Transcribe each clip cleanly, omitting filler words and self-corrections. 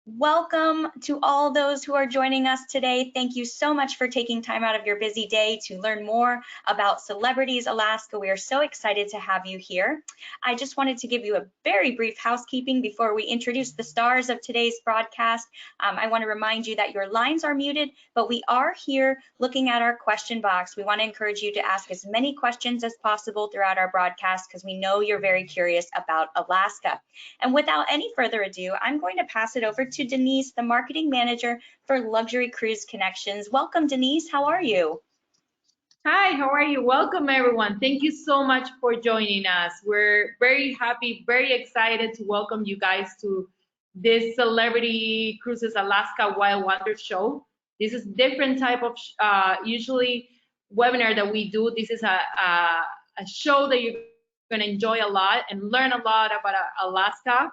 Welcome to all those who are joining us today. Thank you so much for taking time out of your busy day to learn more about Celebrities Alaska. We are so excited to have you here. I just wanted to give you a very brief housekeeping before we introduce the stars of today's broadcast. I want to remind you that your lines are muted, but we are here looking at our question box. We want to encourage you to ask as many questions as possible throughout our broadcast because we know you're very curious about Alaska. And without any further ado, I'm going to pass it over to Denise, the marketing manager for Luxury Cruise Connections. Welcome, Denise. How are you? Hi, how are you? Welcome, everyone. Thank you so much for joining us. We're very happy, very excited to welcome you guys to this Celebrity Cruises Alaska Wild Wonders show. This is different type of usually webinar that we do. This is a show that you're going to enjoy a lot and learn a lot about Alaska.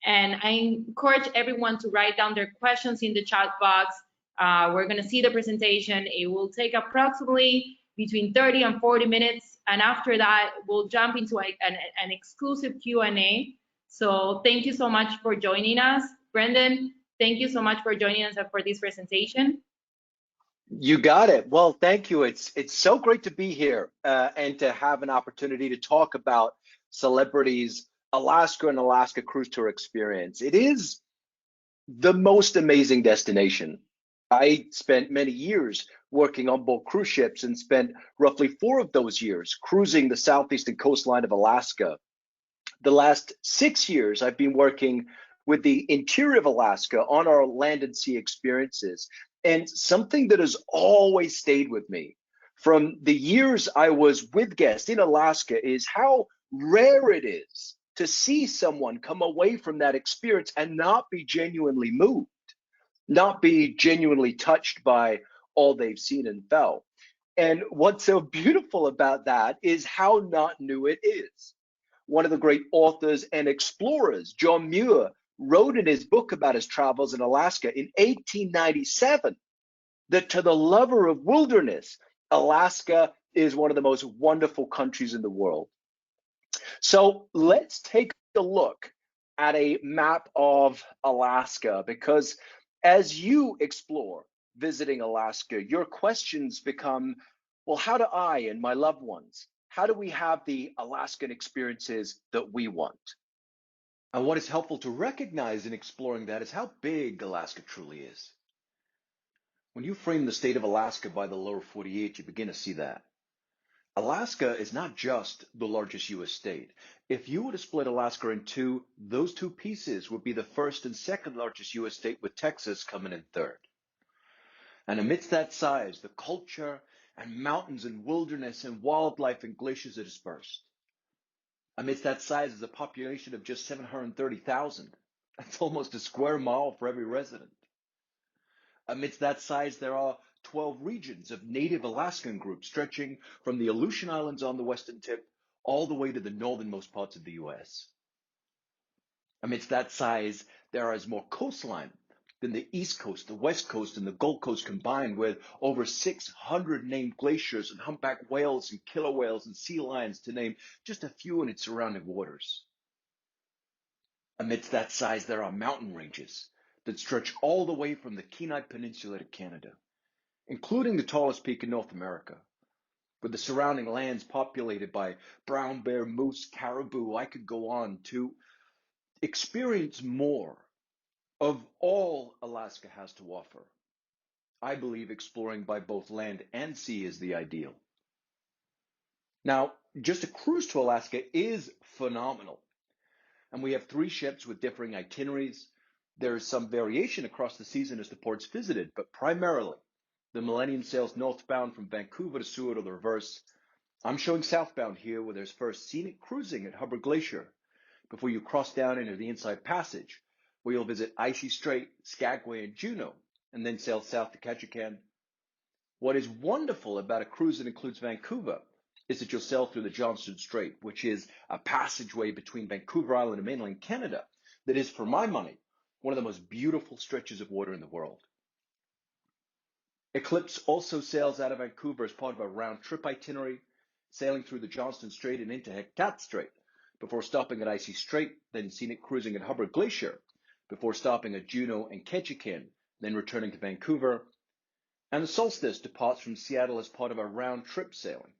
And I encourage everyone to write down their questions in the chat box. We're going to see the presentation. It will take approximately between 30 and 40 minutes. And after that, we'll jump into an exclusive Q&A. So thank you so much for joining us. Brendan, thank you so much for joining us for this presentation. You got it. Well, thank you. It's so great to be here and to have an opportunity to talk about Celebrities Alaska and Alaska Cruise Tour experience. It is the most amazing destination. I spent many years working on board cruise ships and spent roughly 4 of those years cruising the southeastern coastline of Alaska. The last 6 years, I've been working with the interior of Alaska on our land and sea experiences. And something that has always stayed with me from the years I was with guests in Alaska is how rare it is to see someone come away from that experience and not be genuinely moved, not be genuinely touched by all they've seen and felt. And what's so beautiful about that is how not new it is. One of the great authors and explorers, John Muir, wrote in his book about his travels in Alaska in 1897 that to the lover of wilderness, Alaska is one of the most wonderful countries in the world. So let's take a look at a map of Alaska, because as you explore visiting Alaska, your questions become, well, how do I and my loved ones, how do we have the Alaskan experiences that we want? And what is helpful to recognize in exploring that is how big Alaska truly is. When you frame the state of Alaska by the lower 48, you begin to see that. Alaska is not just the largest U.S. state. If you were to split Alaska in two, those two pieces would be the first and second largest U.S. state, with Texas coming in third. And amidst that size, the culture and mountains and wilderness and wildlife and glaciers are dispersed. Amidst that size is a population of just 730,000. That's almost a square mile for every resident. Amidst that size, there are 12 regions of native Alaskan groups stretching from the Aleutian Islands on the western tip all the way to the northernmost parts of the U.S. Amidst that size, there is more coastline than the East Coast, the West Coast, and the Gold Coast combined, with over 600 named glaciers and humpback whales and killer whales and sea lions, to name just a few in its surrounding waters. Amidst that size, there are mountain ranges that stretch all the way from the Kenai Peninsula to Canada, including the tallest peak in North America, with the surrounding lands populated by brown bear, moose, caribou. I could go on. To experience more of all Alaska has to offer, I believe exploring by both land and sea is the ideal. Now, just a cruise to Alaska is phenomenal. And we have 3 ships with differing itineraries. There is some variation across the season as to ports visited, but primarily the Millennium sails northbound from Vancouver to Seward, or the reverse. I'm showing southbound here, where there's first scenic cruising at Hubbard Glacier before you cross down into the Inside Passage, where you'll visit Icy Strait, Skagway, and Juneau, and then sail south to Ketchikan. What is wonderful about a cruise that includes Vancouver is that you'll sail through the Johnstone Strait, which is a passageway between Vancouver Island and mainland Canada that is, for my money, one of the most beautiful stretches of water in the world. Eclipse also sails out of Vancouver as part of a round-trip itinerary, sailing through the Johnstone Strait and into Hecate Strait before stopping at Icy Strait, then scenic cruising at Hubbard Glacier, before stopping at Juneau and Ketchikan, then returning to Vancouver. And the Solstice departs from Seattle as part of a round-trip sailing.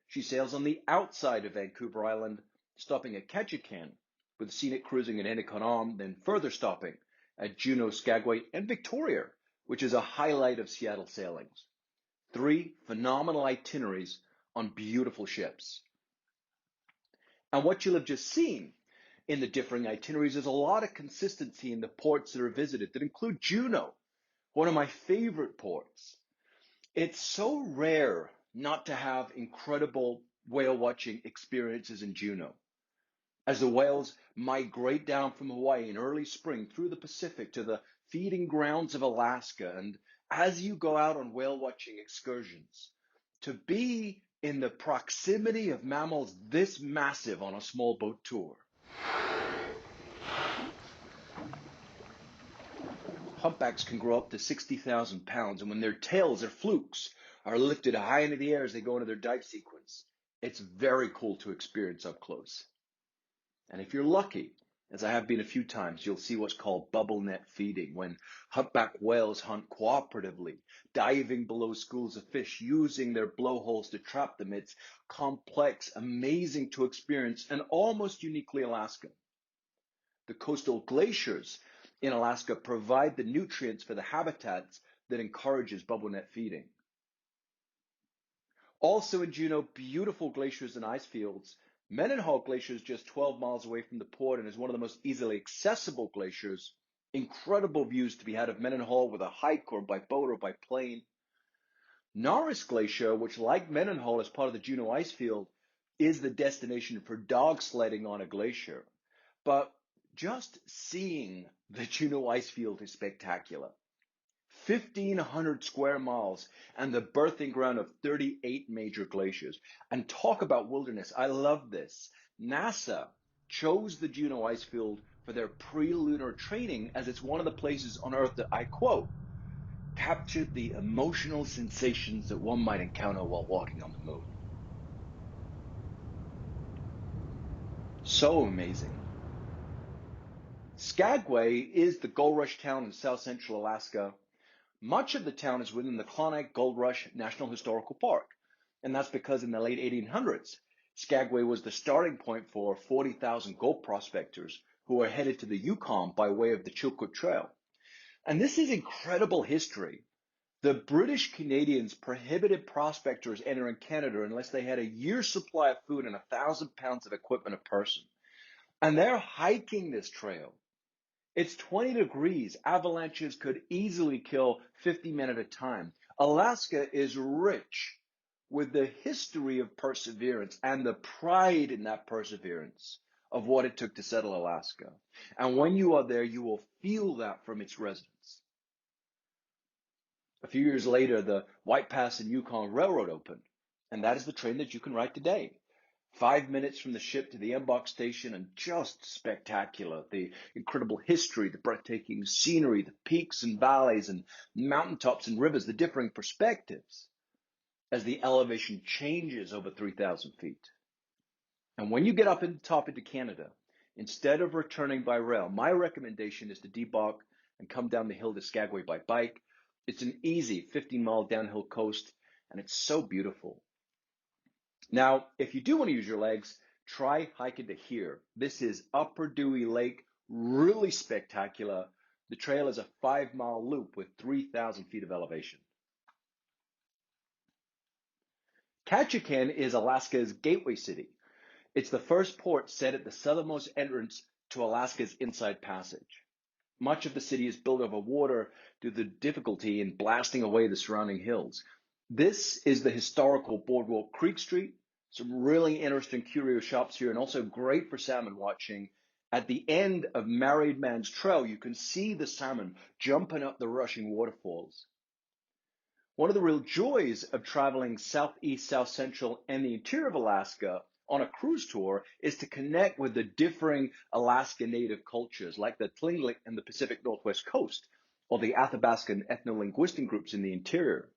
She sails on the outside of Vancouver Island, stopping at Ketchikan, with scenic cruising at Endicott Arm, then further stopping at Juneau, Skagway, and Victoria, which is a highlight of Seattle sailings. 3 phenomenal itineraries on beautiful ships. And what you'll have just seen in the differing itineraries is a lot of consistency in the ports that are visited that include Juneau, one of my favorite ports. It's so rare not to have incredible whale watching experiences in Juneau. As the whales migrate down from Hawaii in early spring through the Pacific to the feeding grounds of Alaska, and as you go out on whale watching excursions, to be in the proximity of mammals this massive on a small boat tour. Humpbacks can grow up to 60,000 pounds, and when their tails, their flukes, are lifted high into the air as they go into their dive sequence, it's very cool to experience up close. And if you're lucky, as I have been a few times, you'll see what's called bubble net feeding, when humpback whales hunt cooperatively, diving below schools of fish, using their blowholes to trap them. It's complex, amazing to experience, and almost uniquely Alaskan. The coastal glaciers in Alaska provide the nutrients for the habitats that encourages bubble net feeding. Also in Juneau, beautiful glaciers and ice fields. Mendenhall Glacier is just 12 miles away from the port and is one of the most easily accessible glaciers. Incredible views to be had of Mendenhall with a hike or by boat or by plane. Norris Glacier, which like Mendenhall is part of the Juneau ice field, is the destination for dog sledding on a glacier. But just seeing the Juneau ice field is spectacular. 1,500 square miles and the birthing ground of 38 major glaciers. And talk about wilderness. I love this. NASA chose the Juneau ice field for their pre-lunar training as it's one of the places on Earth that, I quote, captured the emotional sensations that one might encounter while walking on the moon. So amazing. Skagway is the gold rush town in Southcentral Alaska. Much of the town is within the Klondike Gold Rush National Historical Park, and that's because in the late 1800s, Skagway was the starting point for 40,000 gold prospectors who were headed to the Yukon by way of the Chilkoot Trail. And this is incredible history. The British Canadians prohibited prospectors entering Canada unless they had a year's supply of food and 1,000 pounds of equipment a person. And they're hiking this trail. It's 20 degrees. Avalanches could easily kill 50 men at a time. Alaska is rich with the history of perseverance and the pride in that perseverance of what it took to settle Alaska. And when you are there, you will feel that from its residents. A few years later, the White Pass and Yukon Railroad opened, and that is the train that you can ride today. 5 minutes from the ship to the Embok station, and just spectacular. The incredible history, the breathtaking scenery, the peaks and valleys and mountaintops and rivers, the differing perspectives as the elevation changes over 3,000 feet. And when you get up in the top into Canada, instead of returning by rail, my recommendation is to debug and come down the hill to Skagway by bike. It's an easy 15-mile downhill coast, and it's so beautiful. Now, if you do want to use your legs, try hiking to here. This is Upper Dewey Lake, really spectacular. The trail is a 5-mile loop with 3,000 feet of elevation. Ketchikan is Alaska's gateway city. It's the first port set at the southernmost entrance to Alaska's Inside Passage. Much of the city is built over water due to the difficulty in blasting away the surrounding hills. This is the historical boardwalk Creek Street. Some really interesting curio shops here, and also great for salmon watching. At the end of Married Man's Trail, you can see the salmon jumping up the rushing waterfalls. One of the real joys of traveling southeast, south central, and the interior of Alaska on a cruise tour is to connect with the differing Alaska native cultures like the Tlingit and the Pacific Northwest Coast, or the Athabascan ethno-linguistic groups in the interior.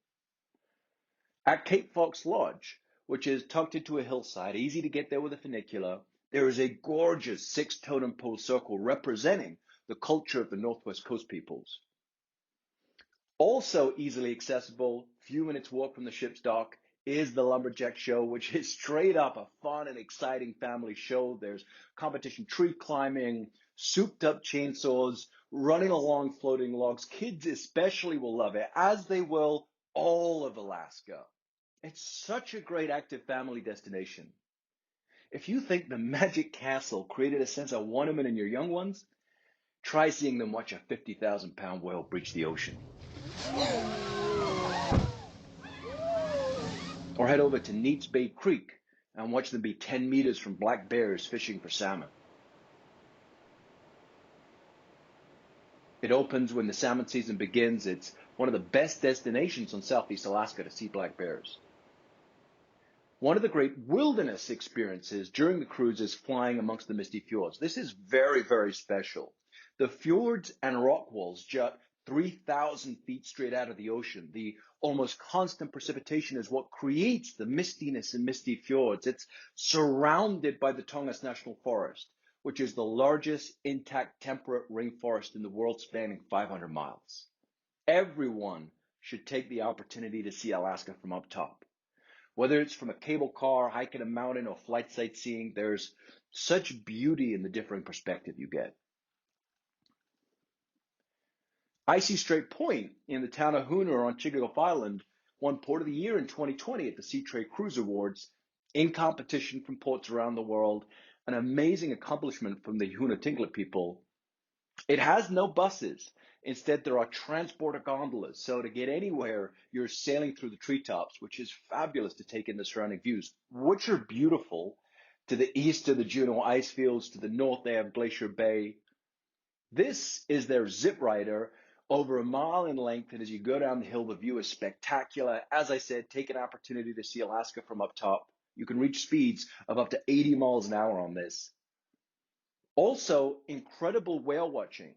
At Cape Fox Lodge, which is tucked into a hillside, easy to get there with a funicular, there is a gorgeous 6 totem pole circle representing the culture of the Northwest Coast peoples. Also easily accessible, few minutes walk from the ship's dock, is the Lumberjack Show, which is straight up a fun and exciting family show. There's competition tree climbing, souped up chainsaws, running along floating logs. Kids especially will love it, as they will all of Alaska. It's such a great active family destination. If you think the Magic Castle created a sense of wonderment in your young ones, try seeing them watch a 50,000-pound whale breach the ocean. Or head over to Neats Bay Creek and watch them be 10 meters from black bears fishing for salmon. It opens when the salmon season begins. It's one of the best destinations on Southeast Alaska to see black bears. One of the great wilderness experiences during the cruise is flying amongst the misty fjords. This is very, very special. The fjords and rock walls jut 3,000 feet straight out of the ocean. The almost constant precipitation is what creates the mistiness in misty fjords. It's surrounded by the Tongass National Forest, which is the largest intact temperate rainforest in the world, spanning 500 miles. Everyone should take the opportunity to see Alaska from up top. Whether it's from a cable car, hiking a mountain, or flight sightseeing, there's such beauty in the differing perspective you get. Icy Strait Point in the town of Hoonah on Chigagof Island won Port of the Year in 2020 at the Sea Trade Cruise Awards in competition from ports around the world, an amazing accomplishment from the Hoonah Tlingit people. It has no buses. Instead, there are transporter gondolas. So to get anywhere, you're sailing through the treetops, which is fabulous to take in the surrounding views, which are beautiful. To the east of the Juneau ice fields, to the north, they have Glacier Bay. This is their zip rider, over a mile in length, and as you go down the hill, the view is spectacular. As I said, take an opportunity to see Alaska from up top. You can reach speeds of up to 80 miles an hour on this. Also, incredible whale watching.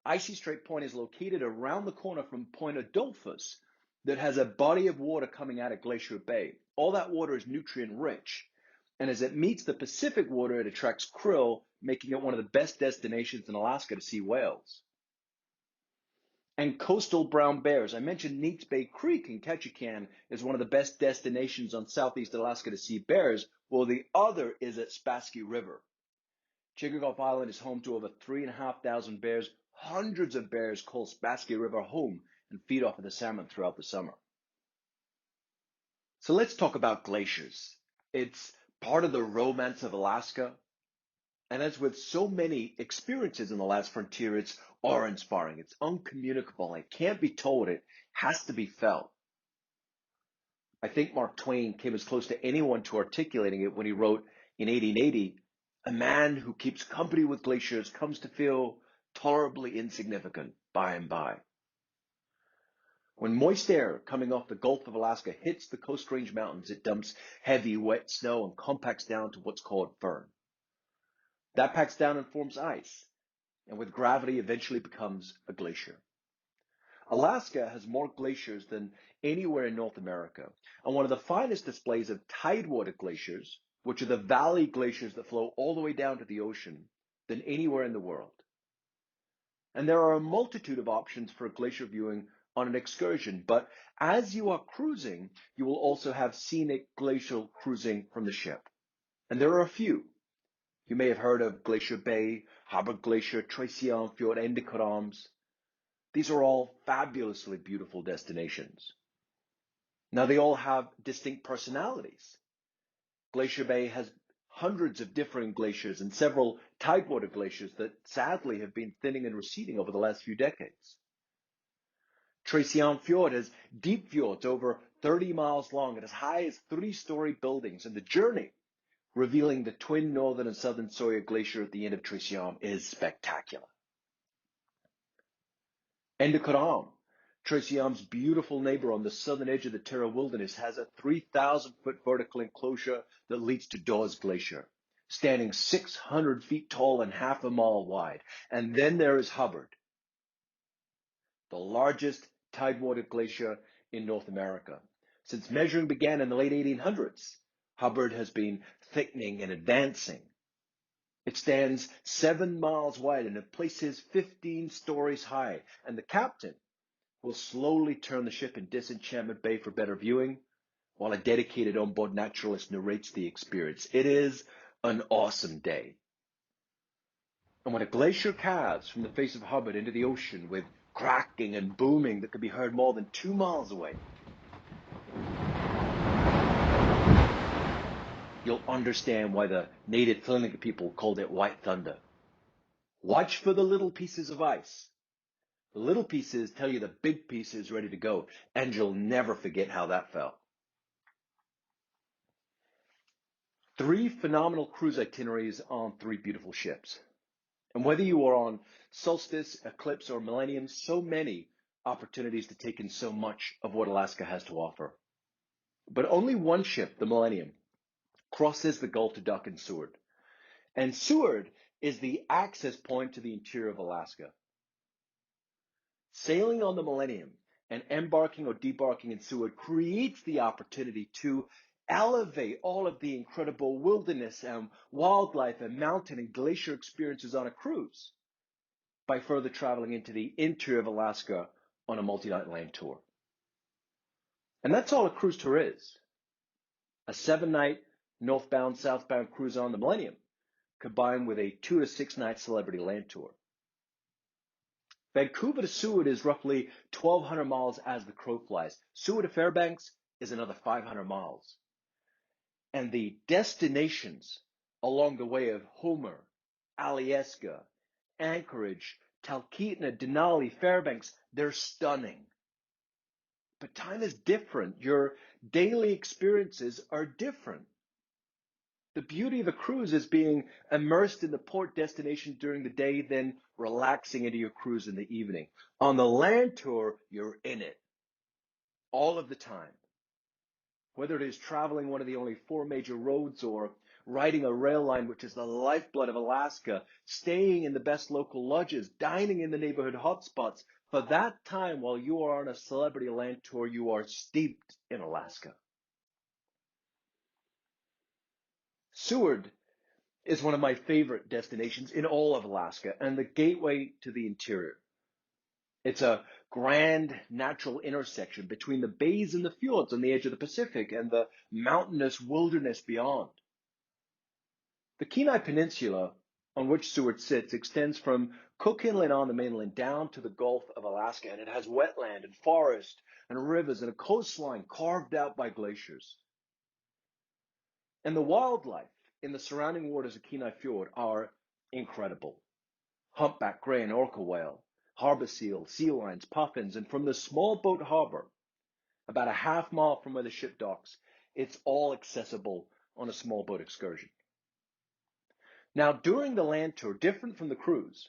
Icy Strait Point is located around the corner from Point Adolphus that has a body of water coming out of Glacier Bay. All that water is nutrient rich, and as it meets the Pacific water, it attracts krill, making it one of the best destinations in Alaska to see whales. And coastal brown bears. I mentioned Neats Bay Creek in Ketchikan is one of the best destinations on Southeast Alaska to see bears. Well, the other is at Spassky River. Chigagof Island is home to over 3,500 bears. Hundreds of bears call Spassky River home and feed off of the salmon throughout the summer. So let's talk about glaciers. It's part of the romance of Alaska. And as with so many experiences in the last frontier, it's awe-inspiring. It's uncommunicable. It can't be told. It has to be felt. I think Mark Twain came as close to anyone to articulating it when he wrote in 1880, "A man who keeps company with glaciers comes to feel tolerably insignificant by and by." When moist air coming off the Gulf of Alaska hits the Coast Range Mountains, it dumps heavy, wet snow and compacts down to what's called firn. That packs down and forms ice, and with gravity eventually becomes a glacier. Alaska has more glaciers than anywhere in North America, and one of the finest displays of tidewater glaciers, which are the valley glaciers that flow all the way down to the ocean, than anywhere in the world. And there are a multitude of options for glacier viewing on an excursion, but as you are cruising, you will also have scenic glacial cruising from the ship. And there are a few. You may have heard of Glacier Bay, Hubbard Glacier, Tracy-Elm Fjord, Endicott. These are all fabulously beautiful destinations. Now they all have distinct personalities. Glacier Bay has hundreds of differing glaciers and several tidewater glaciers that sadly have been thinning and receding over the last few decades. Tracy-Elm Fjord has deep fjords over 30 miles long and as high as 3-story buildings, and the journey revealing the twin northern and southern Sawyer Glacier at the end of Tracy-Elm is spectacular. Endicott, Tracy-Elm's beautiful neighbor on the southern edge of the Terra Wilderness, has a 3,000-foot vertical enclosure that leads to Dawes Glacier, standing 600 feet tall and half a mile wide. And then there is Hubbard, the largest tidewater glacier in North America. Since measuring began in the late 1800s, Hubbard has been thickening and advancing. It stands 7 miles wide and it places 15 stories high, and the captain will slowly turn the ship in Disenchantment Bay for better viewing, while a dedicated onboard naturalist narrates the experience. It is an awesome day. And when a glacier calves from the face of Hubbard into the ocean with cracking and booming that could be heard more than 2 miles away, you'll understand why the native Tlingit people called it White Thunder. Watch for the little pieces of ice. The little pieces tell you the big piece is ready to go, and you'll never forget how that felt. 3 phenomenal cruise itineraries on 3 beautiful ships. And whether you are on Solstice, Eclipse, or Millennium, so many opportunities to take in so much of what Alaska has to offer. But only one ship, the Millennium, crosses the Gulf to dock in Seward. And Seward is the access point to the interior of Alaska. Sailing on the Millennium and embarking or debarking in Seward creates the opportunity to elevate all of the incredible wilderness and wildlife and mountain and glacier experiences on a cruise by further traveling into the interior of Alaska on a multi-night land tour. And that's all a cruise tour is. A 7-night northbound, southbound cruise on the Millennium combined with a 2 to 6 night celebrity land tour. Vancouver to Seward is roughly 1,200 miles as the crow flies. Seward to Fairbanks is another 500 miles. And the destinations along the way of Homer, Alyeska, Anchorage, Talkeetna, Denali, Fairbanks, they're stunning. But time is different. Your daily experiences are different. The beauty of a cruise is being immersed in the port destination during the day, then relaxing into your cruise in the evening. On the land tour, you're in it all of the time. Whether it is traveling one of the only 4 major roads or riding a rail line, which is the lifeblood of Alaska, staying in the best local lodges, dining in the neighborhood hotspots, for that time while you are on a celebrity land tour, you are steeped in Alaska. Seward is one of my favorite destinations in all of Alaska and the gateway to the interior. It's a grand natural intersection between the bays and the fjords on the edge of the Pacific and the mountainous wilderness beyond. The Kenai Peninsula, on which Seward sits, extends from Cook Inlet on the mainland down to the Gulf of Alaska, and it has wetland and forest and rivers and a coastline carved out by glaciers. And the wildlife in the surrounding waters of Kenai Fjord are incredible. Humpback gray and orca whale, harbor seal, sea lions, puffins, and from the small boat harbor, about a half mile from where the ship docks, it's all accessible on a small boat excursion. Now, during the land tour, different from the cruise,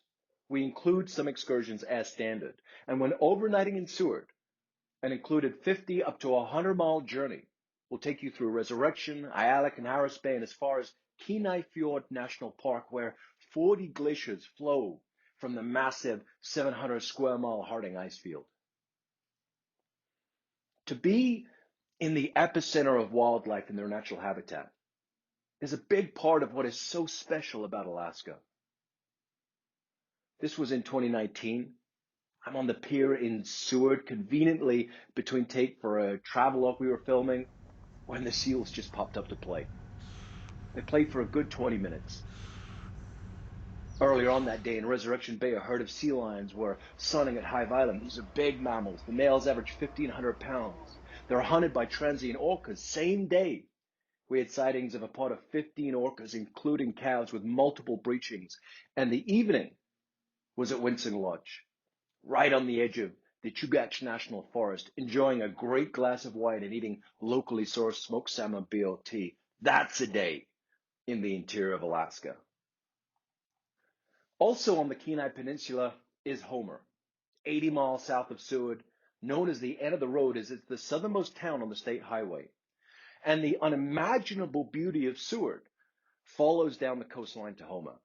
we include some excursions as standard. And when overnighting in Seward, an included 50 up to 100-mile journey will take you through Resurrection, Ayalak, and Harris Bay, and as far as Kenai Fjord National Park, where 40 glaciers flow from the massive 700 square mile Harding ice field. To be in the epicenter of wildlife in their natural habitat is a big part of what is so special about Alaska. This was in 2019. I'm on the pier in Seward, conveniently between take for a travelogue we were filming, when the seals just popped up to play. They played for a good 20 minutes. Earlier on that day in Resurrection Bay, a herd of sea lions were sunning at Hive Island. These are big mammals. The males average 1,500 pounds. They're hunted by transient orcas. Same day, we had sightings of a pod of 15 orcas, including calves with multiple breachings. And the evening was at Winston Lodge, right on the edge of the Chugach National Forest, enjoying a great glass of wine and eating locally sourced smoked salmon BLT. That's a day in the interior of Alaska. Also on the Kenai Peninsula is Homer, 80 miles south of Seward, known as the end of the road, as it's the southernmost town on the state highway. And the unimaginable beauty of Seward follows down the coastline to Homer.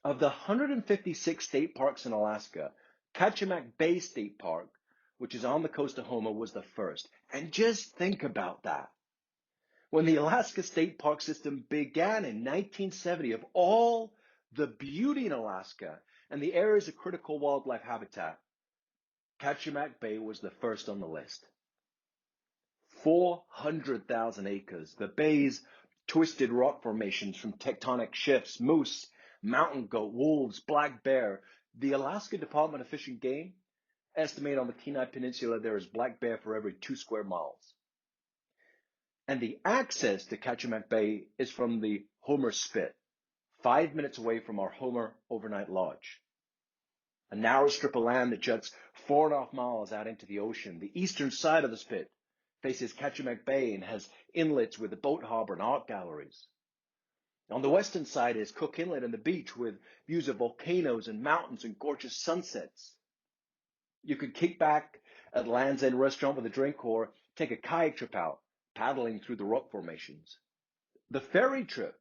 Of the 156 state parks in Alaska, Kachemak Bay State Park, which is on the coast of Homer, was the first. And just think about that. When the Alaska State Park System began in 1970, of all the beauty in Alaska and the areas of critical wildlife habitat, Kachemak Bay was the first on the list. 400,000 acres, the bay's twisted rock formations from tectonic shifts, moose, mountain goat, wolves, black bear. The Alaska Department of Fish and Game estimate on the Kenai Peninsula there is black bear for every 2 square miles. And the access to Kachemak Bay is from the Homer Spit, 5 minutes away from our Homer overnight lodge. A narrow strip of land that juts 4.5 miles out into the ocean. The eastern side of the spit faces Kachemak Bay and has inlets with a boat harbor and art galleries. On the western side is Cook Inlet and the beach with views of volcanoes and mountains and gorgeous sunsets. You could kick back at Land's End Restaurant with a drink or take a kayak trip out, paddling through the rock formations. The ferry trip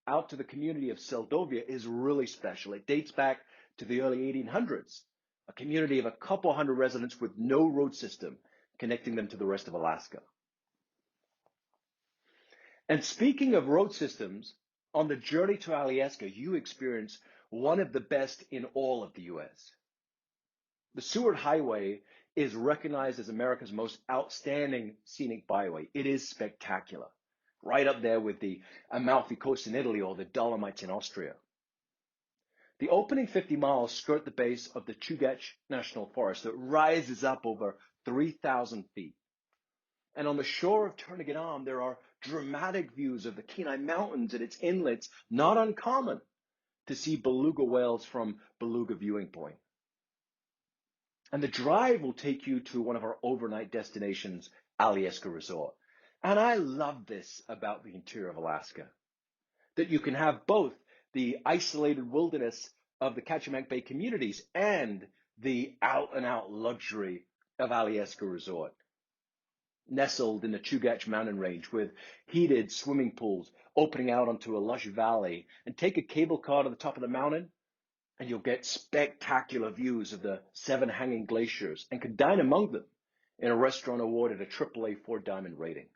out to the community of Seldovia is really special. It dates back to the early 1800s, a community of a couple hundred residents with no road system connecting them to the rest of Alaska. And speaking of road systems, on the journey to Alaska, you experience one of the best in all of the U.S. The Seward Highway is recognized as America's most outstanding scenic byway. It is spectacular, right up there with the Amalfi Coast in Italy or the Dolomites in Austria. The opening 50 miles skirt the base of the Chugach National Forest that rises up over 3,000 feet. And on the shore of Turnagain Arm, there are dramatic views of the Kenai Mountains and its inlets, not uncommon to see beluga whales from Beluga Viewing Point. And the drive will take you to one of our overnight destinations, Alyeska Resort. And I love this about the interior of Alaska, that you can have both the isolated wilderness of the Kachemak Bay communities and the out-and-out luxury of Alyeska Resort. Nestled in the Chugach mountain range with heated swimming pools opening out onto a lush valley, and take a cable car to the top of the mountain and you'll get spectacular views of the 7 hanging glaciers and can dine among them in a restaurant awarded a AAA 4-diamond rating.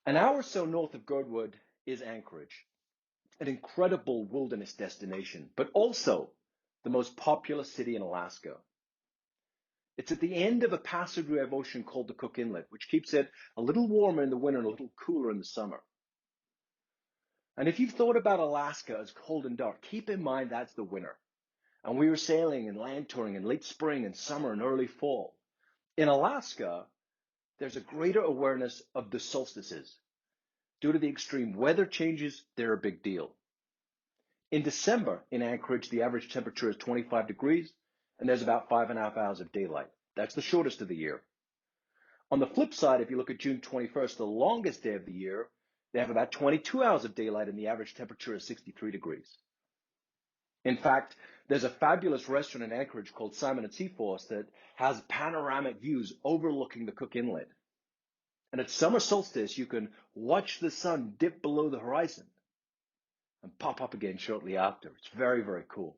An hour or so north of Girdwood is Anchorage, an incredible wilderness destination, but also the most populous city in Alaska. It's at the end of a passageway of ocean called the Cook Inlet, which keeps it a little warmer in the winter and a little cooler in the summer. And if you've thought about Alaska as cold and dark, keep in mind that's the winter. And we were sailing and land touring in late spring and summer and early fall. In Alaska, there's a greater awareness of the solstices. Due to the extreme weather changes, they're a big deal. In December, in Anchorage, the average temperature is 25 degrees, and there's about 5.5 hours of daylight. That's the shortest of the year. On the flip side, if you look at June 21st, the longest day of the year, they have about 22 hours of daylight, and the average temperature is 63 degrees. In fact, there's a fabulous restaurant in Anchorage called Simon and Seaforth that has panoramic views overlooking the Cook Inlet. And at summer solstice, you can watch the sun dip below the horizon and pop up again shortly after. It's very, very cool.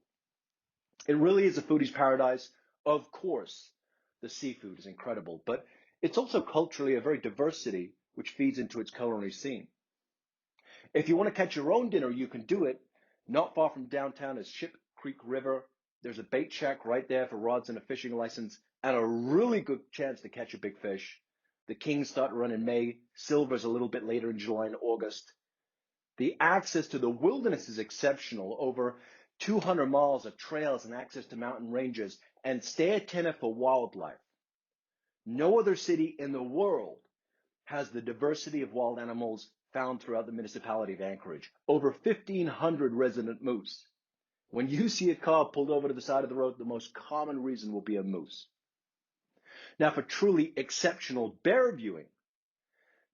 It really is a foodie's paradise. Of course, the seafood is incredible, but it's also culturally a very diverse city, which feeds into its culinary scene. If you want to catch your own dinner, you can do it. Not far from downtown is Ship Creek River. There's a bait shack right there for rods and a fishing license, and a really good chance to catch a big fish. The kings start to run in May. Silver's a little bit later in July and August. The access to the wilderness is exceptional. Over 200 miles of trails and access to mountain ranges, and stay attentive for wildlife. No other city in the world has the diversity of wild animals found throughout the municipality of Anchorage. Over 1,500 resident moose. When you see a car pulled over to the side of the road, the most common reason will be a moose. Now, for truly exceptional bear viewing,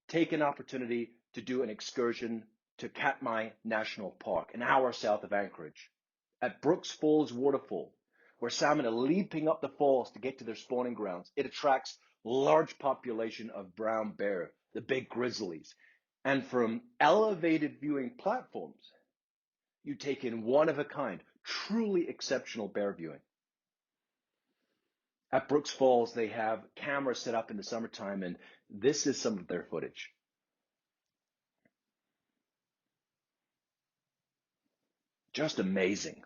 take an opportunity to do an excursion to Katmai National Park, an hour south of Anchorage. At Brooks Falls Waterfall, where salmon are leaping up the falls to get to their spawning grounds, it attracts large population of brown bear, the big grizzlies. And from elevated viewing platforms, you take in one-of-a-kind, truly exceptional bear viewing. At Brooks Falls, they have cameras set up in the summertime, and This is some of their footage. Just amazing.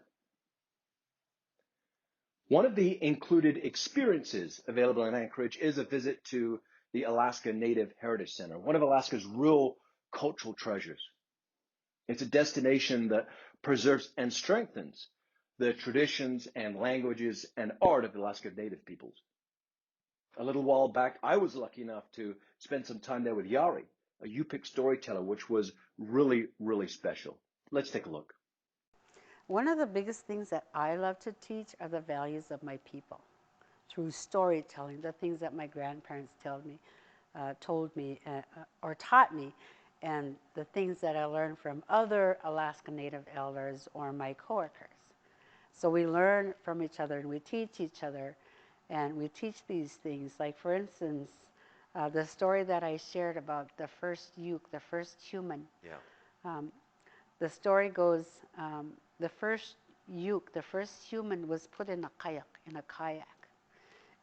One of the included experiences available in Anchorage is a visit to the Alaska Native Heritage Center, one of Alaska's real cultural treasures. It's a destination that preserves and strengthens the traditions and languages and art of the Alaska Native peoples. A little while back, I was lucky enough to spend some time there with Yari, a Yupik storyteller, which was really, really special. Let's take a look. One of the biggest things that I love to teach are the values of my people through storytelling, the things that my grandparents told me or taught me, and the things that I learned from other Alaska Native elders or my coworkers. So we learn from each other and we teach each other, and we teach these things. Like, for instance, the story that I shared about the first Ute, the first human. Yeah. The story goes, the first Ute, the first human, was put in a kayak.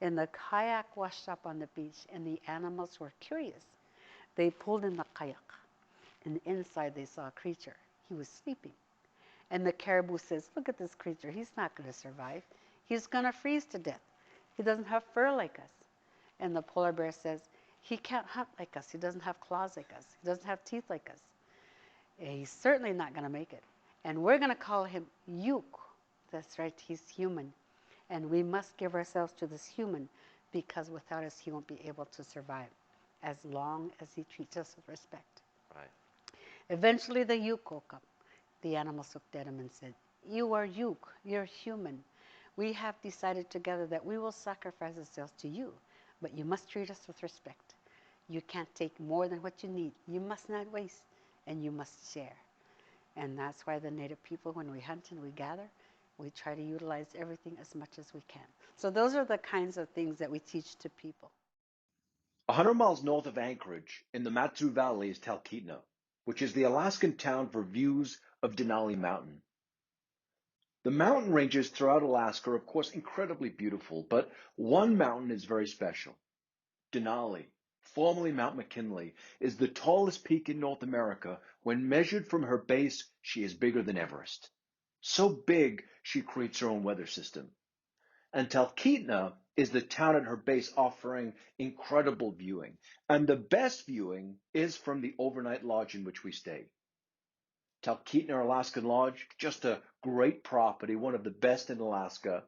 And the kayak washed up on the beach, and the animals were curious. They pulled in the kayak, and inside they saw a creature. He was sleeping. And the caribou says, "Look at this creature. He's not going to survive. He's going to freeze to death. He doesn't have fur like us." And the polar bear says, "He can't hunt like us. He doesn't have claws like us. He doesn't have teeth like us. He's certainly not going to make it. And we're going to call him Yuk." That's right, he's human. And we must give ourselves to this human, because without us, he won't be able to survive as long as he treats us with respect. Right. Eventually, the Yuk woke up. The animals looked at him and said, "You are Yuk, you're human. We have decided together that we will sacrifice ourselves to you, but you must treat us with respect. You can't take more than what you need. You must not waste, and you must share." And that's why the Native people, when we hunt and we gather, we try to utilize everything as much as we can. So those are the kinds of things that we teach to people. 100 miles north of Anchorage, in the Matsu Valley, is Talkeetna, which is the Alaskan town for views of Denali Mountain. The mountain ranges throughout Alaska are, of course, incredibly beautiful, but one mountain is very special. Denali, formerly Mount McKinley, is the tallest peak in North America. When measured from her base, she is bigger than Everest. So big, she creates her own weather system. And Talkeetna is the town at her base, offering incredible viewing. And the best viewing is from the overnight lodge in which we stay. Talkeetna Alaskan Lodge, just a great property, one of the best in Alaska,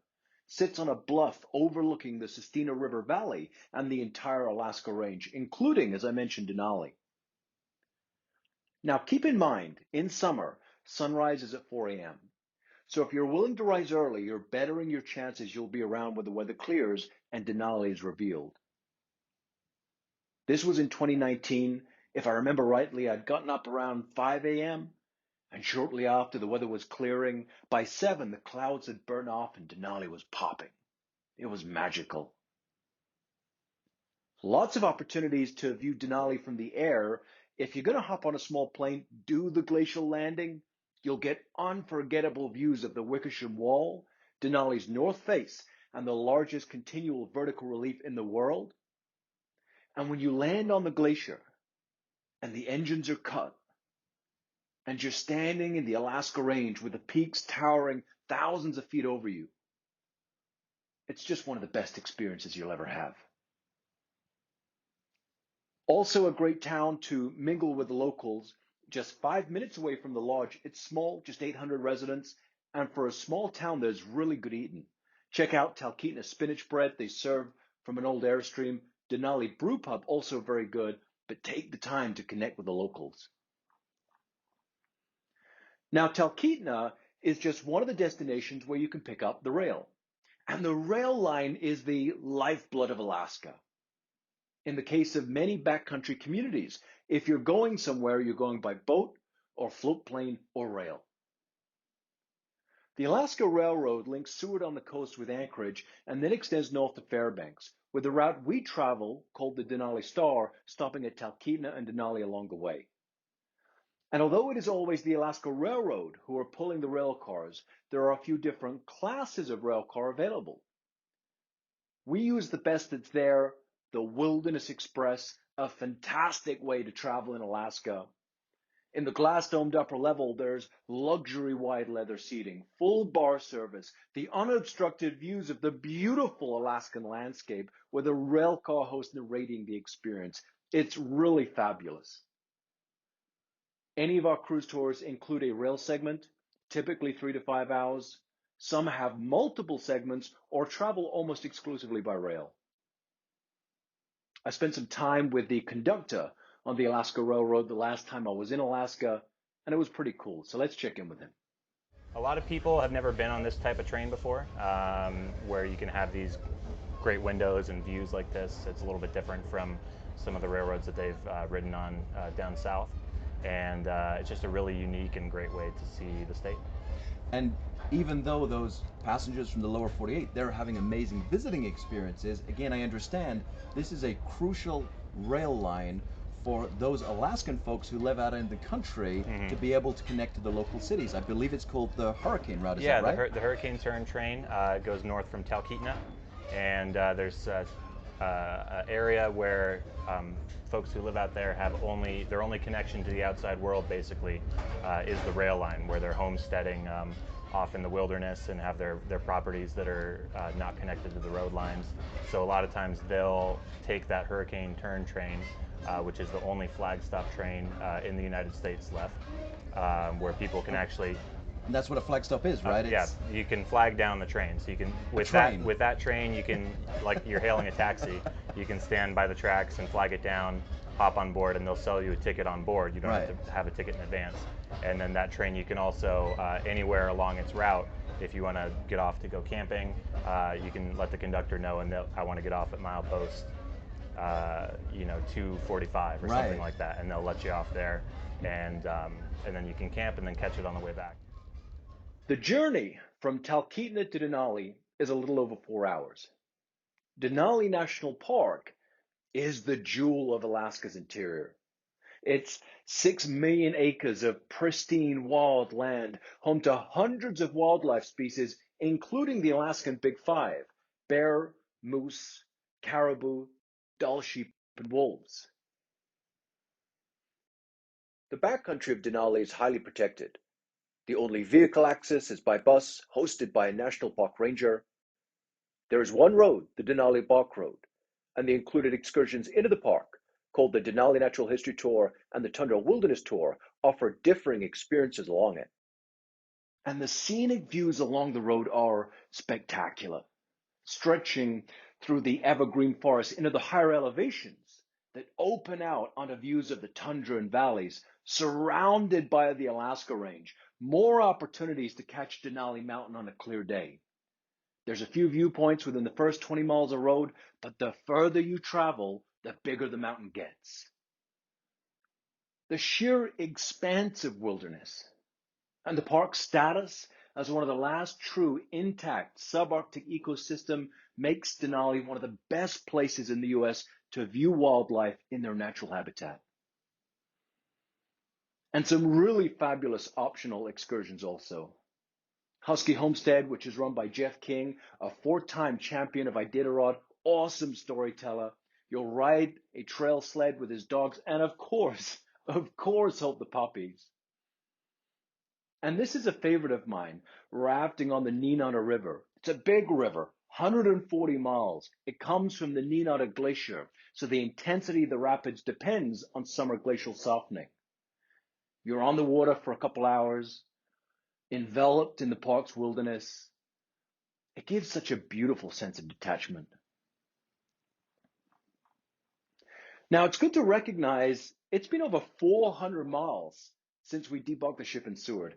sits on a bluff overlooking the Sistina River Valley and the entire Alaska Range, including, as I mentioned, Denali. Now, keep in mind, in summer, sunrise is at 4 a.m. So if you're willing to rise early, you're bettering your chances you'll be around when the weather clears and Denali is revealed. This was in 2019. If I remember rightly, I'd gotten up around 5 a.m. and shortly after the weather was clearing. By 7, the clouds had burned off and Denali was popping. It was magical. Lots of opportunities to view Denali from the air. If you're going to hop on a small plane, do the glacial landing. You'll get unforgettable views of the Wickersham Wall, Denali's north face, and the largest continual vertical relief in the world. And when you land on the glacier and the engines are cut and you're standing in the Alaska Range with the peaks towering thousands of feet over you, it's just one of the best experiences you'll ever have. Also a great town to mingle with the locals. Just 5 minutes away from the lodge. It's small, just 800 residents. And for a small town, there's really good eating. Check out Talkeetna spinach bread they serve from an old airstream. Denali Brew Pub, also very good, but take the time to connect with the locals. Now, Talkeetna is just one of the destinations where you can pick up the rail. And the rail line is the lifeblood of Alaska. In the case of many backcountry communities, if you're going somewhere, you're going by boat or float plane or rail. The Alaska Railroad links Seward on the coast with Anchorage and then extends north to Fairbanks, with the route we travel, called the Denali Star, stopping at Talkeetna and Denali along the way. And although it is always the Alaska Railroad who are pulling the rail cars, there are a few different classes of rail car available. We use the best that's there, the Wilderness Express, a fantastic way to travel in Alaska. In the glass-domed upper level, there's luxury wide leather seating, full bar service, the unobstructed views of the beautiful Alaskan landscape with a rail car host narrating the experience. It's really fabulous. Any of our cruise tours include a rail segment, typically 3 to 5 hours. Some have multiple segments or travel almost exclusively by rail. I spent some time with the conductor on the Alaska Railroad the last time I was in Alaska, and it was pretty cool. So let's check in with him. A lot of people have never been on this type of train before, where you can have these great windows and views like this. It's a little bit different from some of the railroads that they've ridden on down south. And it's just a really unique and great way to see the state. And even though those passengers from the lower 48, they're having amazing visiting experiences, again, I understand this is a crucial rail line for those Alaskan folks who live out in the country to be able to connect to the local cities. I believe it's called the Hurricane Route, is that right? Yeah, the Hurricane Turn train goes north from Talkeetna, and there's an area where folks who live out there have their only connection to the outside world basically is the rail line, where they're homesteading off in the wilderness and have their properties that are not connected to the road lines. So a lot of times they'll take that Hurricane Turn train, which is the only flag stop train in the United States left, where people can actually. And that's what a flag stop is, right? Yeah, you can flag down the train. So you can with that train, you can, like you're hailing a taxi, you can stand by the tracks and flag it down, hop on board, and they'll sell you a ticket on board. You don't have to have a ticket in advance. And then that train, you can also anywhere along its route, if you want to get off to go camping, you can let the conductor know, and I want to get off at milepost 245 or something like that, and they'll let you off there, and then you can camp and then catch it on the way back. The journey from Talkeetna to Denali is a little over 4 hours. Denali National Park is the jewel of Alaska's interior. It's 6 million acres of pristine wild land, home to hundreds of wildlife species, including the Alaskan Big Five: bear, moose, caribou, Dall sheep, and wolves. The backcountry of Denali is highly protected. The only vehicle access is by bus, hosted by a national park ranger. There is one road, the Denali Bark Road, and the included excursions into the park, called the Denali Natural History Tour and the Tundra Wilderness Tour, offer differing experiences along it. And the scenic views along the road are spectacular, stretching through the evergreen forest into the higher elevations that open out onto views of the tundra and valleys, surrounded by the Alaska Range. More opportunities to catch Denali Mountain on a clear day. There's a few viewpoints within the first 20 miles of road, but the further you travel, the bigger the mountain gets. The sheer expanse of wilderness and the park's status as one of the last true intact subarctic ecosystem makes Denali one of the best places in the U.S. to view wildlife in their natural habitat. And some really fabulous optional excursions also. Husky Homestead, which is run by Jeff King, a 4-time champion of Iditarod, awesome storyteller. You'll ride a trail sled with his dogs, and of course, help the puppies. And this is a favorite of mine, rafting on the Nenana River. It's a big river, 140 miles. It comes from the Nenana Glacier, so the intensity of the rapids depends on summer glacial softening. You're on the water for a couple hours, enveloped in the park's wilderness. It gives such a beautiful sense of detachment. Now, it's good to recognize it's been over 400 miles since we debunked the ship in Seward.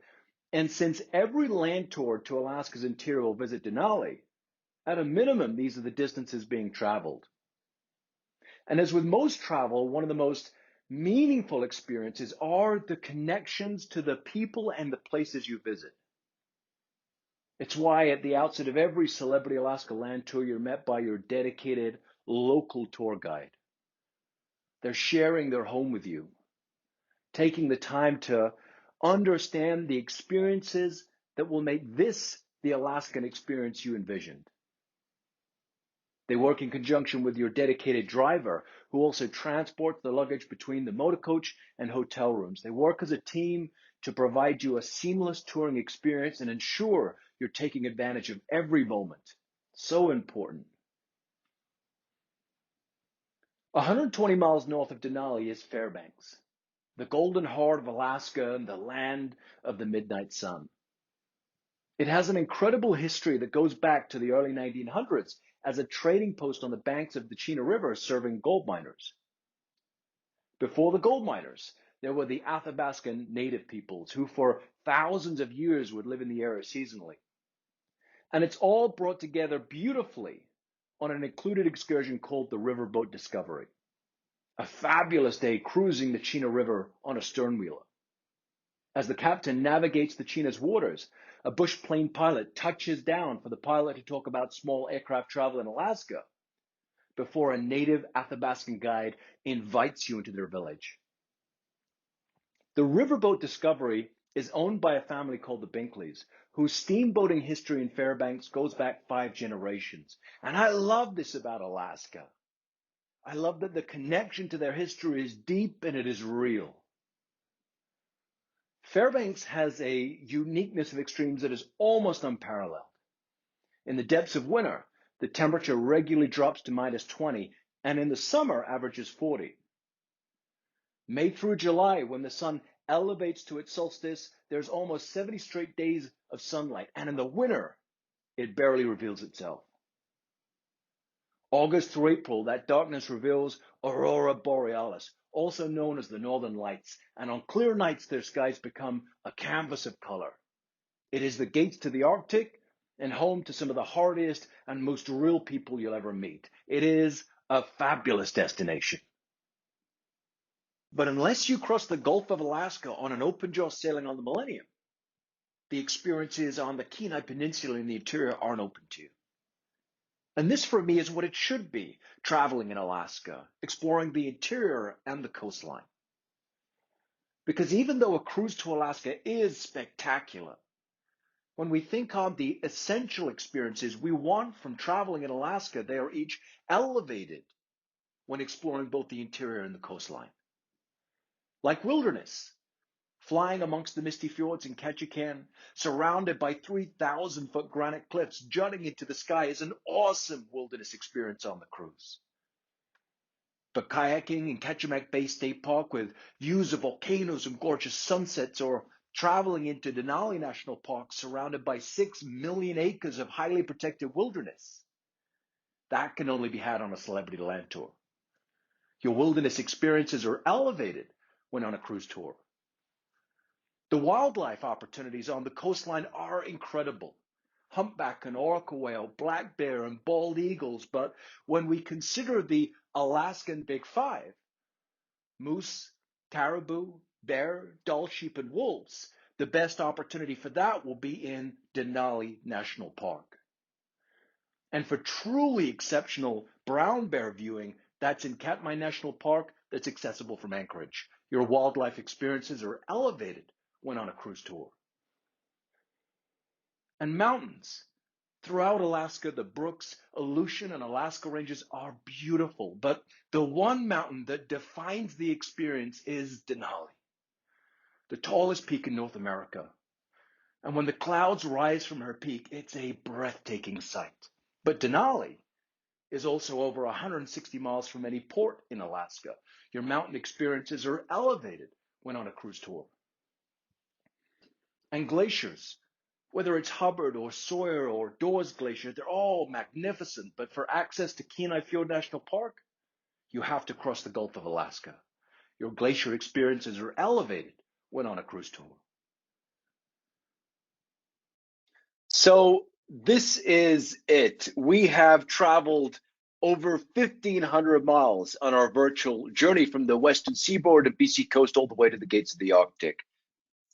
And since every land tour to Alaska's interior will visit Denali, at a minimum, these are the distances being traveled. And as with most travel, one of the most meaningful experiences are the connections to the people and the places you visit. It's why at the outset of every Celebrity Alaska land tour, you're met by your dedicated local tour guide. They're sharing their home with you, taking the time to understand the experiences that will make this the Alaskan experience you envisioned. They work in conjunction with your dedicated driver, who also transports the luggage between the motor coach and hotel rooms. They work as a team to provide you a seamless touring experience and ensure you're taking advantage of every moment. So important. 120 miles north of Denali is Fairbanks, the golden heart of Alaska and the land of the midnight sun. It has an incredible history that goes back to the early 1900s as a trading post on the banks of the Chena River serving gold miners. Before the gold miners, there were the Athabascan native peoples who for thousands of years would live in the area seasonally. And it's all brought together beautifully on an included excursion called the Riverboat Discovery. A fabulous day cruising the Chena River on a sternwheeler. As the captain navigates the Chena's waters, a bush plane pilot touches down for the pilot to talk about small aircraft travel in Alaska before a native Athabascan guide invites you into their village. The Riverboat Discovery is owned by a family called the Binkleys, whose steamboating history in Fairbanks goes back 5 generations. And I love this about Alaska. I love that the connection to their history is deep and it is real. Fairbanks has a uniqueness of extremes that is almost unparalleled. In the depths of winter, the temperature regularly drops to -20, and in the summer averages 40. May through July, when the sun elevates to its solstice, there's almost 70 straight days of sunlight, and in the winter, it barely reveals itself. August through April, that darkness reveals Aurora Borealis, also known as the Northern Lights, and on clear nights their skies become a canvas of color. It is the gates to the Arctic and home to some of the hardiest and most real people you'll ever meet. It is a fabulous destination. But unless you cross the Gulf of Alaska on an open-jaw sailing on the Millennium, the experiences on the Kenai Peninsula in the interior aren't open to you. And this for me is what it should be, traveling in Alaska, exploring the interior and the coastline. Because even though a cruise to Alaska is spectacular, when we think on the essential experiences we want from traveling in Alaska, they are each elevated when exploring both the interior and the coastline. Like wilderness, flying amongst the misty fjords in Ketchikan, surrounded by 3,000-foot granite cliffs jutting into the sky is an awesome wilderness experience on the cruise. But kayaking in Ketchikan Bay State Park with views of volcanoes and gorgeous sunsets, or traveling into Denali National Park surrounded by 6 million acres of highly protected wilderness, that can only be had on a celebrity land tour. Your wilderness experiences are elevated when on a cruise tour. The wildlife opportunities on the coastline are incredible. Humpback and orca whale, black bear and bald eagles, but when we consider the Alaskan Big Five, moose, caribou, bear, Dall sheep, and wolves, the best opportunity for that will be in Denali National Park. And for truly exceptional brown bear viewing, that's in Katmai National Park, that's accessible from Anchorage. Your wildlife experiences are elevated when on a cruise tour. And mountains. Throughout Alaska, the Brooks, Aleutian, and Alaska ranges are beautiful, but the one mountain that defines the experience is Denali, the tallest peak in North America. And when the clouds rise from her peak, it's a breathtaking sight. But Denali is also over 160 miles from any port in Alaska. Your mountain experiences are elevated when on a cruise tour. And glaciers, whether it's Hubbard or Sawyer or Dawes Glacier, they're all magnificent, but for access to Kenai Fjord National Park, you have to cross the Gulf of Alaska. Your glacier experiences are elevated when on a cruise tour. So this is it. We have traveled over 1,500 miles on our virtual journey from the western seaboard of BC coast all the way to the gates of the Arctic.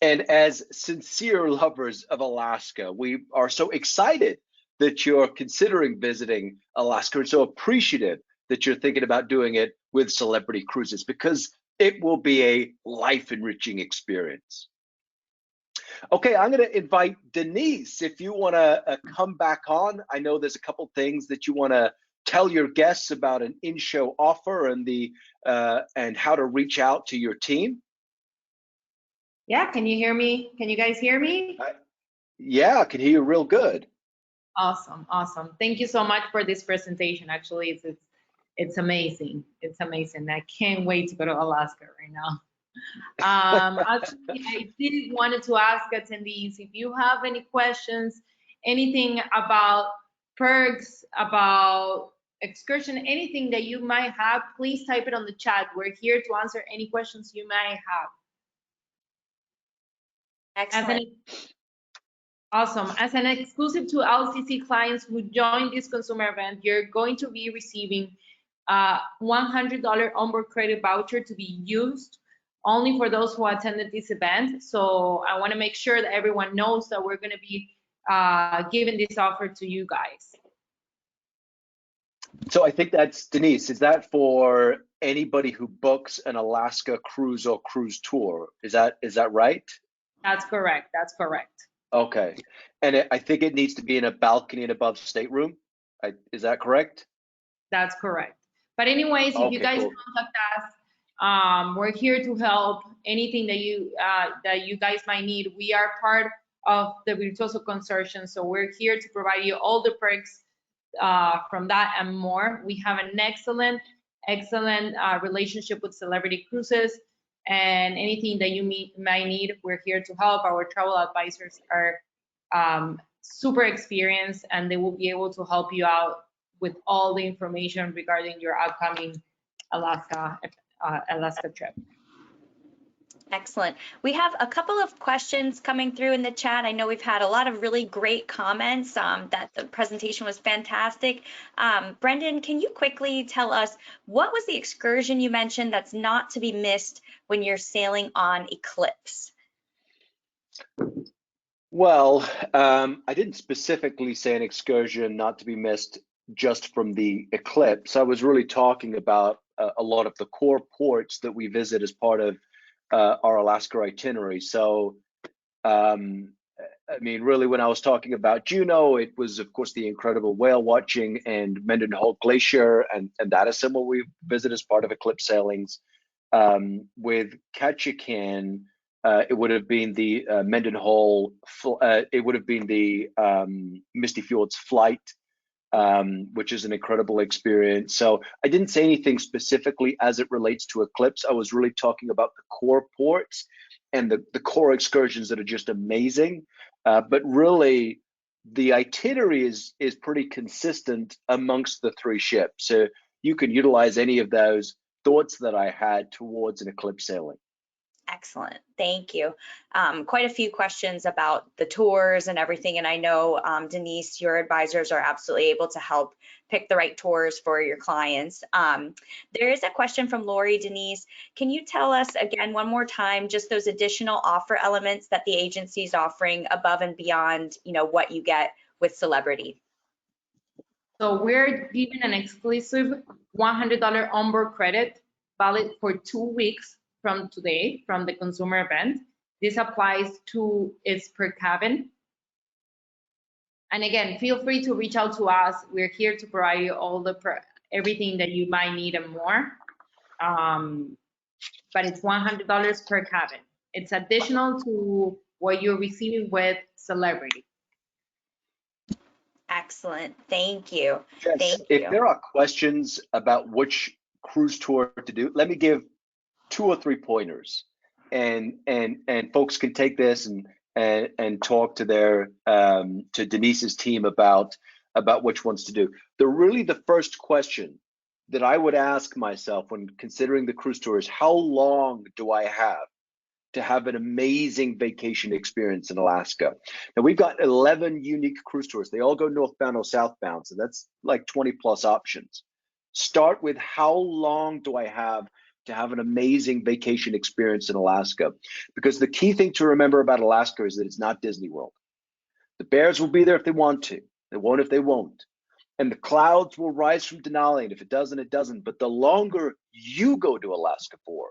And as sincere lovers of Alaska, we are so excited that you're considering visiting Alaska and so appreciative that you're thinking about doing it with Celebrity Cruises, because it will be a life-enriching experience. Okay, I'm going to invite Denise, if you want to come back on. I know there's a couple things that you want to tell your guests about an in-show offer and how to reach out to your team? Yeah, can you hear me? Can you guys hear me? Yeah, I can hear you real good. Awesome, awesome. Thank you so much for this presentation. Actually, it's amazing. It's amazing. I can't wait to go to Alaska right now. Actually, I did wanted to ask attendees if you have any questions, anything about perks, about excursion, anything that you might have, please type it on the chat. We're here to answer any questions you might have. Excellent. Awesome. As an exclusive to LCC clients who join this consumer event, you're going to be receiving a $100 onboard credit voucher to be used only for those who attended this event. So I want to make sure that everyone knows that we're going to be giving this offer to you guys. So I think that's, Denise, is that for anybody who books an Alaska cruise or cruise tour? Is that right? That's correct. That's correct. Okay. And I think it needs to be in a balcony and above stateroom. Is that correct? That's correct. But anyways, if you guys contact us, we're here to help. Anything that you guys might need. We are part of the Virtuoso Consortium, so we're here to provide you all the perks from that and more. We have an excellent relationship with Celebrity Cruises, and anything that you might need, we're here to help. Our travel advisors are super experienced, and they will be able to help you out with all the information regarding your upcoming Alaska trip. Excellent. We have a couple of questions coming through in the chat. I know we've had a lot of really great comments that the presentation was fantastic. Brendan, can you quickly tell us what was the excursion you mentioned that's not to be missed when you're sailing on Eclipse? Well, I didn't specifically say an excursion not to be missed just from the Eclipse. I was really talking about a lot of the core ports that we visit as part of our Alaska itinerary. So, I mean, really, when I was talking about Juneau, it was, of course, the incredible whale watching and Mendenhall Glacier, and that is somewhere we visit as part of Eclipse sailings. With Ketchikan, it would have been the Mendenhall, it would have been the Misty Fjords flight, which is an incredible experience. So I didn't say anything specifically as it relates to Eclipse. I was really talking about the core ports and the core excursions that are just amazing. But really, the itinerary is pretty consistent amongst the three ships. So you can utilize any of those thoughts that I had towards an Eclipse sailing. Excellent. Thank you. Quite a few questions about the tours and everything. And I know, Denise, your advisors are absolutely able to help pick the right tours for your clients. There is a question from Lori. Denise, can you tell us again one more time just those additional offer elements that the agency is offering above and beyond, what you get with Celebrity? So we're giving an exclusive $100 onboard credit valid for 2 weeks from today, from the consumer event. This applies to its per cabin. And again, feel free to reach out to us. We're here to provide you all everything that you might need and more. But it's $100 per cabin. It's additional to what you're receiving with Celebrity. Excellent. Thank you. Jess, Thank if you. there are questions about which cruise tour to do, let me give 2 or 3 pointers, and folks can take this and talk to their to Denise's team about which ones to do. The first question that I would ask myself when considering the cruise tour is, how long do I have to have an amazing vacation experience in Alaska? Now, we've got 11 unique cruise tours. They all go northbound or southbound, so that's like 20 plus options. Start with, how long do I have to have an amazing vacation experience in Alaska? Because the key thing to remember about Alaska is that it's not Disney World. The bears will be there if they want to. They won't if they won't. And the clouds will rise from Denali, and if it doesn't, it doesn't. But the longer you go to Alaska for,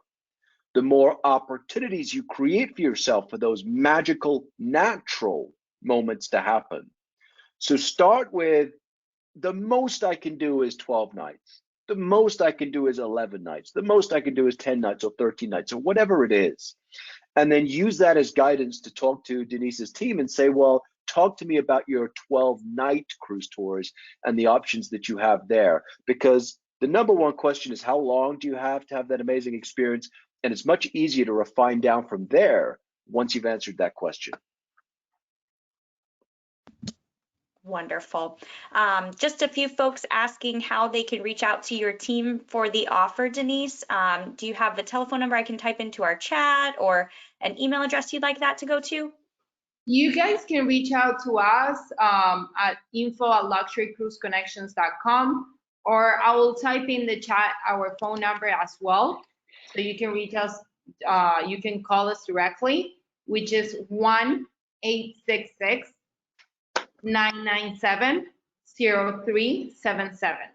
the more opportunities you create for yourself for those magical, natural moments to happen. So start with the most I can do is 12 nights. The most I can do is 11 nights. The most I can do is 10 nights or 13 nights or whatever it is. And then use that as guidance to talk to Denise's team and say, well, talk to me about your 12-night cruise tours and the options that you have there. Because the number one question is, how long do you have to have that amazing experience? And it's much easier to refine down from there once you've answered that question. Wonderful. Just a few folks asking how they can reach out to your team for the offer, Denise. Do you have the telephone number I can type into our chat or an email address you'd like that to go to? You guys can reach out to us at info@luxurycruiseconnections.com, or I will type in the chat our phone number as well. So you can reach us, you can call us directly, which is 1-866-997-0377.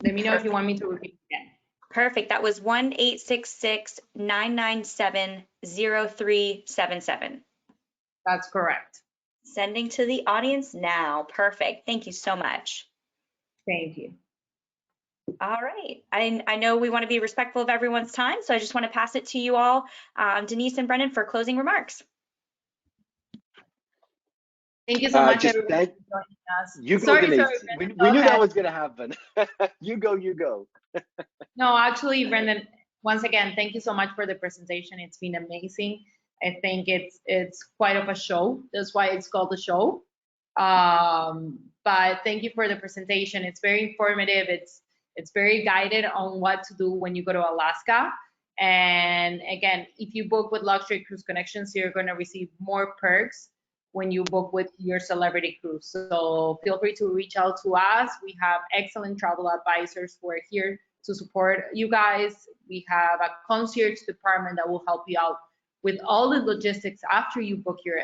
Let me know if you want me to repeat again. Perfect. That was 1-866-997-0377. That's correct. Sending to the audience now. Perfect. Thank you so much. Thank you. All right. I know we want to be respectful of everyone's time, so I just want to pass it to you all, Denise and Brendan, for closing remarks. Thank you so much, everyone, for joining us. You go, Denise. Brendan, we knew that was going to happen. You go. No, actually, Brendan, once again, thank you so much for the presentation. It's been amazing. I think it's quite of a show. That's why it's called a show. But thank you for the presentation. It's very informative. It's very guided on what to do when you go to Alaska. And again, if you book with Luxury Cruise Connections, you're going to receive more perks when you book with your celebrity cruise. So feel free to reach out to us. We have excellent travel advisors who are here to support you guys. We have a concierge department that will help you out with all the logistics after you book your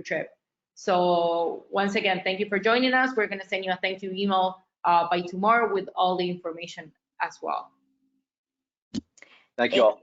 trip. So once again, thank you for joining us. We're going to send you a thank you email by tomorrow with all the information as well. Thank you all.